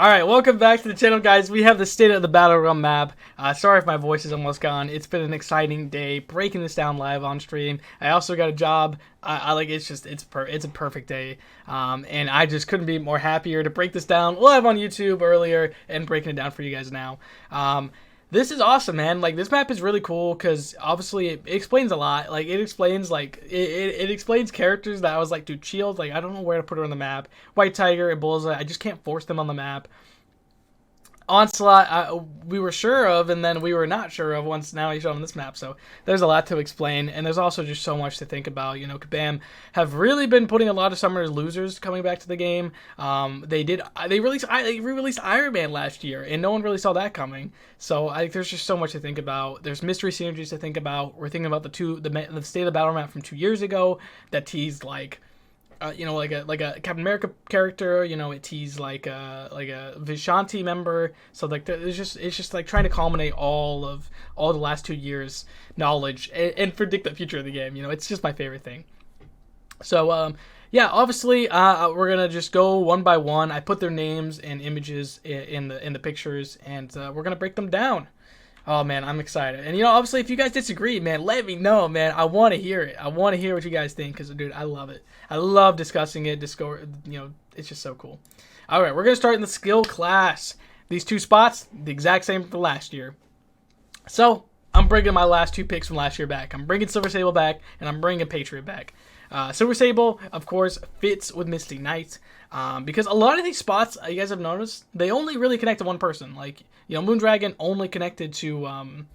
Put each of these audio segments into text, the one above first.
Alright, welcome back to the channel, guys. We have the state of the Battelrealm map. Sorry if my voice is almost gone. It's been an exciting day, breaking this down live on stream. I also got a job. It's a perfect day. And I just couldn't be more happier to break this down live on YouTube earlier and breaking it down for you guys now. This is awesome, man. Like, this map is really cool because obviously it explains a lot. Like, it explains it explains characters that I was like, dude, Shield, like, I don't know where to put her on the map. White Tiger and Bullseye, I just can't force them on the map. Onslaught, we were sure of, and then we were not sure of once now he showed on this map. So there's a lot to explain, and there's also just so much to think about. You know, Kabam have really been putting a lot of summoners losers coming back to the game. They re-released Iron Man last year, and no one really saw that coming. So there's just so much to think about. There's mystery synergies to think about. We're thinking about the state of the battle map from 2 years ago that teased like. Like a Captain America character, it teased like a Vishanti member. So like it's just like trying to culminate all the last 2 years knowledge and predict the future of the game. It's just my favorite thing. So yeah, obviously we're gonna just go one by one. I put their names and images in the pictures, and we're gonna break them down. Oh, man, I'm excited. And, obviously, if you guys disagree, man, let me know, man. I want to hear it. I want to hear what you guys think because, dude, I love it. I love discussing it. It's just so cool. All right, we're going to start in the skill class. These two spots, the exact same for last year. So, I'm bringing my last two picks from last year back. I'm bringing Silver Sable back, and I'm bringing Patriot back. Silver Sable, of course, fits with Misty Knight because a lot of these spots, you guys have noticed, they only really connect to one person. Like, Moondragon only connected to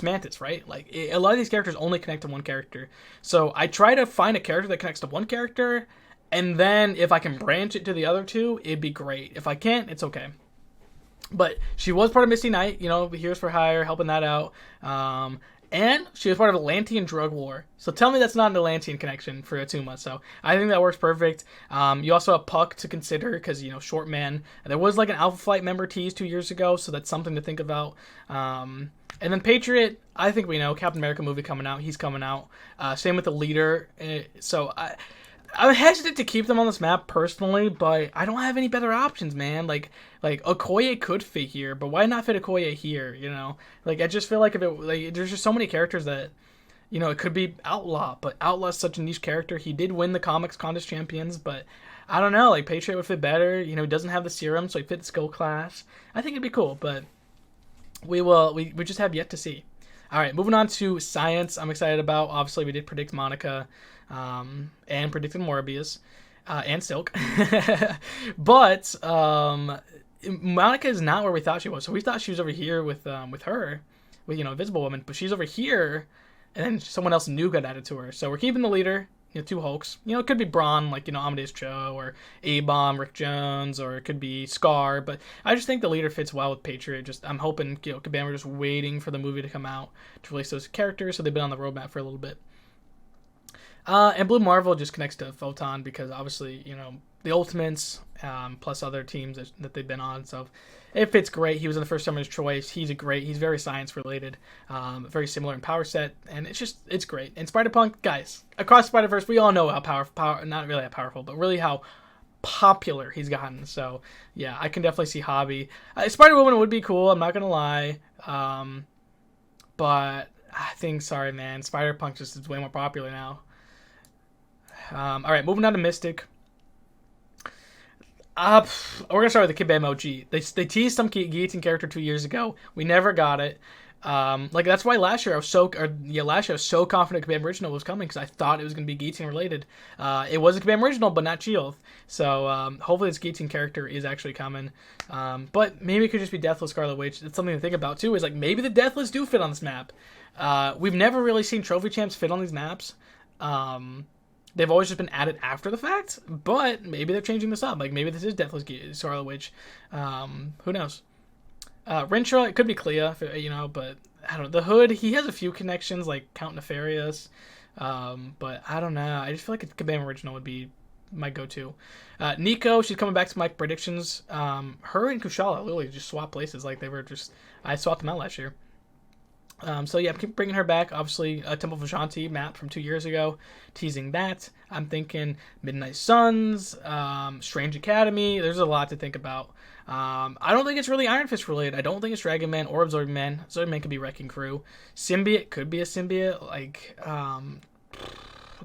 Mantis, right? Like, a lot of these characters only connect to one character. So I try to find a character that connects to one character, and then if I can branch it to the other two, it'd be great. If I can't, it's okay. But she was part of Misty Knight, Heroes for Hire, helping that out. And she was part of Atlantean drug war. So tell me that's not an Atlantean connection for Atuma. So I think that works perfect. You also have Puck to consider because, Short Man. There was like an Alpha Flight member tease 2 years ago, so that's something to think about. And then Patriot, I think we know. Captain America movie coming out. He's coming out. Same with the leader. I'm hesitant to keep them on this map personally, but I don't have any better options, man. Like Okoye could fit here, but why not fit Okoye here? Like I just feel like there's just so many characters that, it could be Outlaw, but Outlaw's such a niche character. He did win the comics contest champions, but I don't know. Like Patriot would fit better. He doesn't have the serum, so he fit the skill class. I think it'd be cool, but we just have yet to see. All right, moving on to science. I'm excited about. Obviously, we did predict Monica. And predicted Morbius, and Silk. But Monica is not where we thought she was. So we thought she was over here with her, with Invisible Woman, but she's over here, and then someone else new got added to her. So we're keeping the leader, two Hulks. It could be Braun, like Amadeus Cho, or A-Bomb, Rick Jones, or it could be Scar. But I just think the leader fits well with Patriot. I'm hoping Kabam are just waiting for the movie to come out to release those characters, so they've been on the roadmap for a little bit. And Blue Marvel just connects to Photon because obviously, the Ultimates, plus other teams that they've been on. So it fits great. He was in the first Summoner's Choice. He's very science related, very similar in power set. And it's great. And Spider-Punk, guys, across Spider-Verse, we all know how powerful, not really how powerful, but really how popular he's gotten. So yeah, I can definitely see Hobby. Spider-Woman would be cool. I'm not going to lie. But I think, sorry, man, Spider-Punk just is way more popular now. All right, moving on to Mystic. We're gonna start with the Kabam OG. They teased some Guillotine character 2 years ago. We never got it. That's why last year I was so confident Kabam Original was coming because I thought it was gonna be Guillotine related. It was a Kabam Original, but not Shield. So hopefully this Guillotine character is actually coming. But maybe it could just be Deathless Scarlet Witch. It's something to think about too. Is like maybe the Deathless do fit on this map. We've never really seen trophy champs fit on these maps. They've always just been added after the fact, but maybe they're changing this up. Like, maybe this is Deathless Scarlet Witch. Who knows? Rintra, it could be Clea, but I don't know. The Hood, he has a few connections, like Count Nefarious, but I don't know. I just feel like a Kabam Original would be my go-to. Nico, she's coming back to my predictions. Her and Kushala literally just swapped places. Like, I swapped them out last year. So yeah, keep bringing her back. Obviously, Temple of Ashanti map from 2 years ago, teasing that. I'm thinking Midnight Suns, Strange Academy. There's a lot to think about. I don't think it's really Iron Fist related. I don't think it's Dragon Man or Absorbing Man. Absorbing Man could be Wrecking Crew. Symbiote could be a symbiote. Like,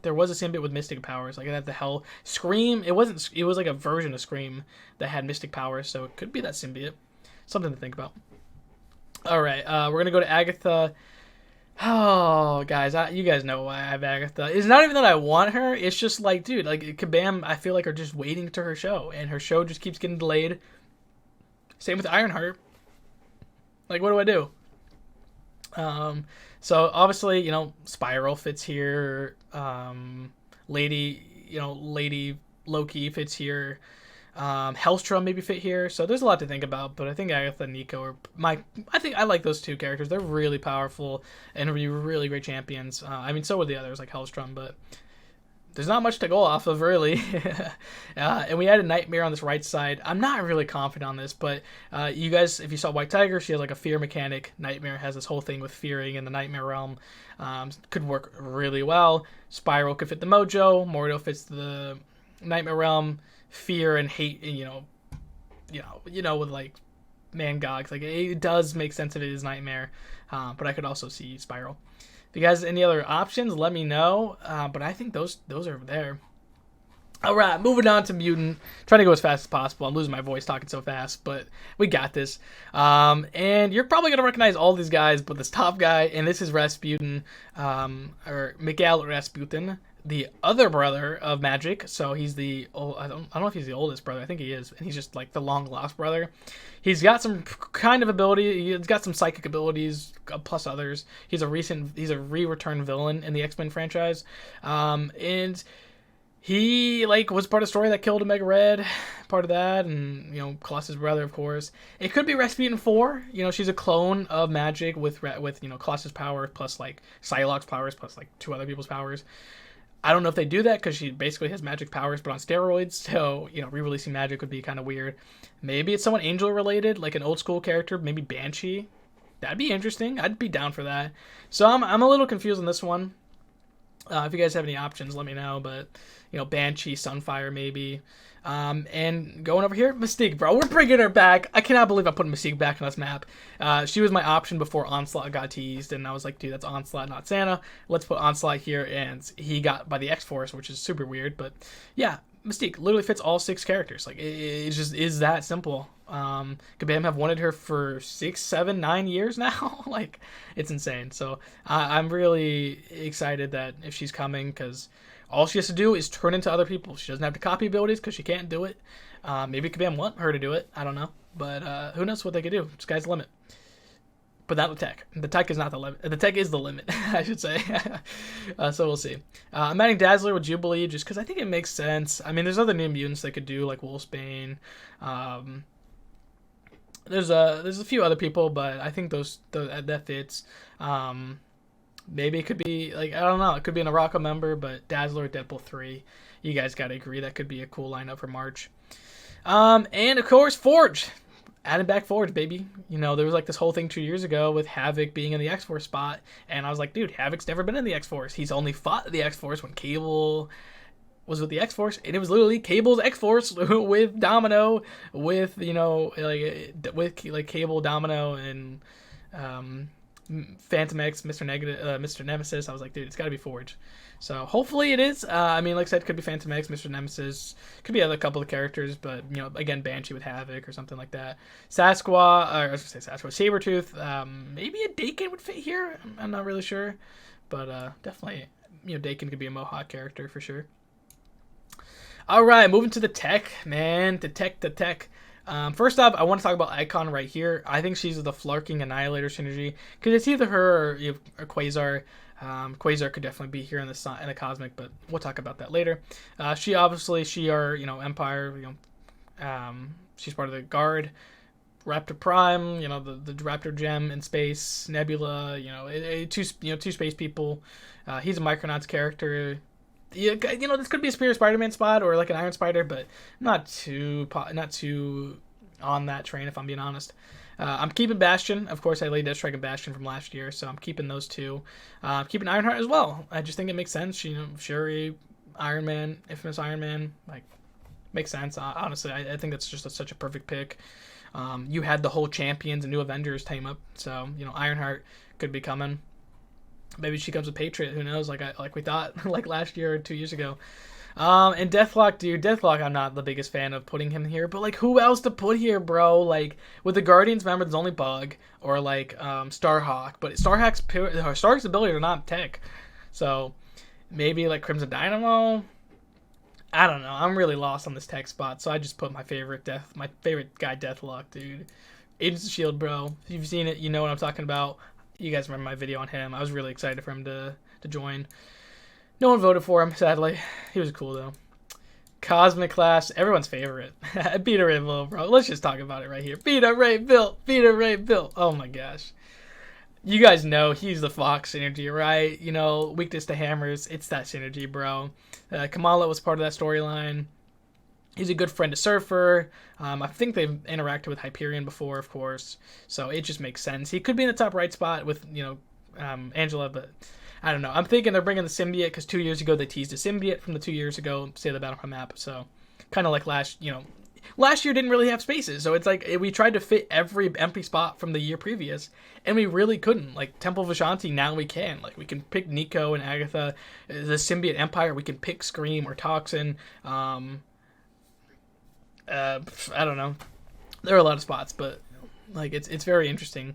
there was a symbiote with mystic powers. Like, that the hell Scream. It wasn't. It was like a version of Scream that had mystic powers. So it could be that symbiote. Something to think about. All right, we're gonna go to Agatha. Oh, guys, you guys know why I have Agatha. It's not even that I want her. It's just like, dude, like Kabam, I feel like are just waiting to her show, and her show just keeps getting delayed. Same with Ironheart. Like, what do I do? So obviously, Spiral fits here. Lady Loki fits here. Hellstrom maybe fit here, so there's a lot to think about. But I think Agatha and Nico are I think I like those two characters. They're really powerful and really great champions. I mean, so are the others like Hellstrom, but there's not much to go off of really. And we had a Nightmare on this right side. I'm not really confident on this, but you guys, if you saw White Tiger, she has like a fear mechanic. Nightmare has this whole thing with fearing in the Nightmare realm. Could work really well. Spiral could fit the Mojo. Mordo fits the Nightmare realm. Fear and hate, and with like Mangogs, like it does make sense if it is Nightmare, but I could also see Spiral. If you guys have any other options, let me know. But I think those are there. All right, moving on to Mutant. Trying to go as fast as possible. I'm losing my voice talking so fast, but we got this. And you're probably gonna recognize all these guys, but this top guy, and this is Rasputin, or Miguel Rasputin, the other brother of Magic. So he's I don't know if he's the oldest brother. I think he is, and he's just like the long lost brother. He's got some kind of ability. He's got some psychic abilities plus others. He's a re-return villain in the X-Men franchise, and he was part of the story that killed Omega Red, part of that, and Colossus' brother, of course. It could be Rasputin 4. She's a clone of Magic with Colossus' power plus like Psylocke's powers plus like 2 other people's powers. I don't know if they do that because she basically has magic powers but on steroids, so re-releasing Magic would be kind of weird. Maybe it's someone Angel related, like an old school character, maybe Banshee. That'd be interesting. I'd be down for that. So I'm a little confused on this one. If you guys have any options, let me know. But Banshee, Sunfire, maybe. And going over here, Mystique, bro. We're bringing her back. I cannot believe I put Mystique back on this map. She was my option before Onslaught got teased, and I was like, dude, that's Onslaught, not Santa. Let's put Onslaught here, and he got by the X-Force, which is super weird. But yeah, Mystique literally fits all 6 characters. Like, it just is that simple. Kabam have wanted her for 6, 7, 9 years now. Like, it's insane. So I'm really excited that if she's coming, because all she has to do is turn into other people. She doesn't have to copy abilities because she can't do it. Maybe Kabam want her to do it. I don't know. But who knows what they could do. Sky's the limit. But not the tech. The tech is not the limit. The tech is the limit, I should say. So we'll see. I'm adding Dazzler with Jubilee just because I think it makes sense. I mean, there's other new mutants they could do, like Wolfsbane. There's a few other people, but I think that fits. Maybe it could be, like, I don't know, it could be an Araka member, but Dazzler or Deadpool 3. You guys gotta agree that could be a cool lineup for March. And of course, Forge. Adding back Forge, baby. There was like this whole thing 2 years ago with Havoc being in the X-Force spot, and I was like, dude, Havoc's never been in the X-Force. He's only fought the X-Force when Cable was with the X-Force, and it was literally Cable's X-Force with Domino, with Cable, Domino, and Phantom X, Mr. Nemesis. I was like, dude, it's got to be Forge. So hopefully it is. I mean, like I said, it could be Phantom X, Mr. Nemesis, could be other couple of characters, but again, Banshee with Havoc or something like that. Sabretooth. Maybe a Dakin would fit here. I'm not really sure, but definitely, Dakin could be a Mohawk character for sure. All right, moving to the tech, man. The tech. First off, I want to talk about Icon right here. I think she's the Flarking Annihilator synergy because it's either her or Quasar. Quasar could definitely be here in the Cosmic, but we'll talk about that later. She our Empire. She's part of the Guard. Raptor Prime, the Raptor Gem in space. Nebula, two space people. He's a Micronauts character. Yeah, this could be a Superior Spider-Man spot or like an Iron Spider, but not too on that train if I'm being honest. I'm keeping Bastion. Of course, I laid Deathstrike and Bastion from last year, so I'm keeping those two. I'm keeping Ironheart as well. I just think it makes sense. You know, Shuri, Iron Man, Infamous Iron Man, like, makes sense. Honestly, I think that's just such a perfect pick. You had the whole Champions and New Avengers team up, so, you know, Ironheart could be coming. Maybe she comes with Patriot. Who knows? Like we thought, like last year or 2 years ago. And Deathlock, dude. Deathlock, I'm not the biggest fan of putting him here, but like, who else to put here, bro? Like, with the Guardians, remember, there's only Bug or like Starhawk, but Starhawk's ability are not tech, so maybe like Crimson Dynamo. I don't know. I'm really lost on this tech spot, so I just put my favorite guy, Deathlock, dude. Agents of Shield, bro. If you've seen it, you know what I'm talking about. You guys remember my video on him. I was really excited for him to join. No one voted for him, sadly. He was cool, though. Cosmic Clash, everyone's favorite. Beta Ray Bill, bro. Let's just talk about it right here. Beta Ray Bill. Beta Ray Bill. Oh, my gosh. You guys know he's the Fox synergy, right? You know, weakness to hammers. It's that synergy, bro. Kamala was part of that storyline. He's a good friend to Surfer. I think they've interacted with Hyperion before, of course. So it just makes sense. He could be in the top right spot with, you know, Angela, but I don't know. I'm thinking they're bringing the symbiote because 2 years ago they teased a symbiote from the 2 years ago, say the Battlefront map. So kind of like last year didn't really have spaces. So it's like we tried to fit every empty spot from the year previous, and we really couldn't. Like Temple of Ashanti, now we can. Like we can pick Nico and Agatha. The Symbiote Empire, we can pick Scream or Toxin. I don't know. There are a lot of spots, but like it's very interesting.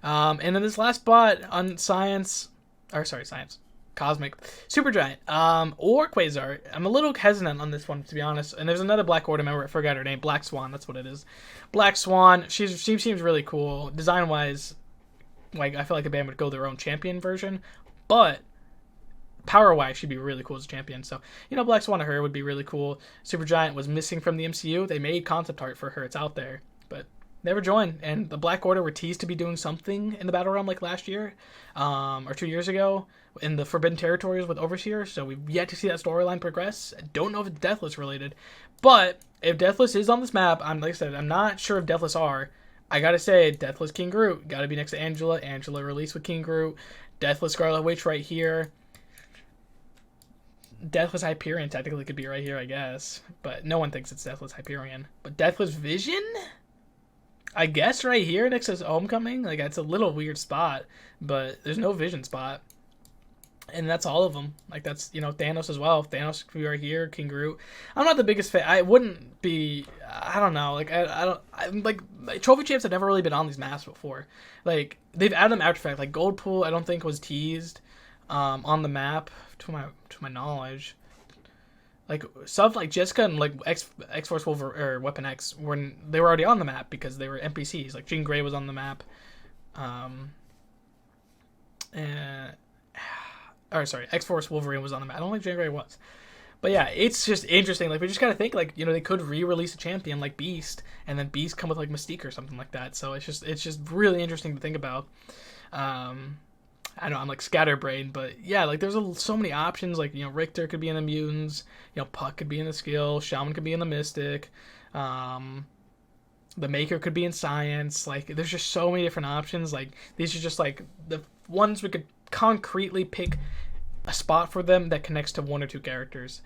And then this last spot on Science, Cosmic, Supergiant, or Quasar. I'm a little hesitant on this one, to be honest. And there's another Black Order member. I forgot her name. Black Swan. That's what it is. Black Swan. She seems really cool. Design wise, like I feel like the band would go their own champion version, but power wise, she'd be really cool as a champion. So, you know, Black Swan to her would be really cool. Supergiant was missing from the MCU. They made concept art for her. It's out there, but never joined. And the Black Order were teased to be doing something in the Battle Realm like last year, or 2 years ago in the Forbidden Territories with Overseer. So we've yet to see that storyline progress. I don't know if it's Deathless related, but if Deathless is on this map, like I said, I'm not sure if Deathless are. I gotta say, Deathless King Groot. Gotta be next to Angela. Angela released with King Groot. Deathless Scarlet Witch right here. Deathless Hyperion technically could be right here, I guess. But no one thinks it's Deathless Hyperion. But Deathless Vision? I guess right here next to Homecoming. Like, it's a little weird spot. But there's no Vision spot. And that's all of them. Like, that's, you know, Thanos as well. Thanos could be right here. King Groot. I'm not the biggest fan. I wouldn't be... I don't know. Like, like, Trophy Champs have never really been on these maps before. Like, they've added them after fact. Like, Gold Pool, I don't think was teased on the map, to my knowledge. Like stuff like Jessica and like X-Force Wolverine or Weapon X they were already on the map because they were NPCs. Like Jean Grey was on the map. X-Force Wolverine was on the map. I don't think Jean Grey was. But yeah, it's just interesting. Like we just gotta think like, you know, they could re-release a champion like Beast, and then Beast come with like Mystique or something like that. So it's just really interesting to think about. I know I'm like scatterbrained, but yeah, like there's so many options. Like, you know, Richter could be in the Mutants, you know, Puck could be in the Skill, Shaman could be in the Mystic, the Maker could be in Science. Like, there's just so many different options. Like, these are just like the ones we could concretely pick a spot for them that connects to one or two characters.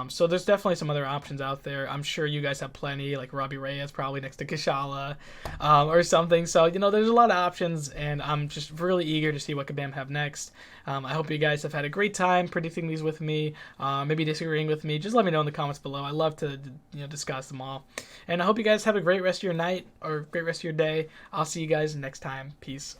So there's definitely some other options out there. I'm sure you guys have plenty, like Robbie Reyes probably next to Kashala, or something. So, you know, there's a lot of options, and I'm just really eager to see what Kabam have next. I hope you guys have had a great time predicting these with me, maybe disagreeing with me. Just let me know in the comments below. I love to, you know, discuss them all. And I hope you guys have a great rest of your night or great rest of your day. I'll see you guys next time. Peace.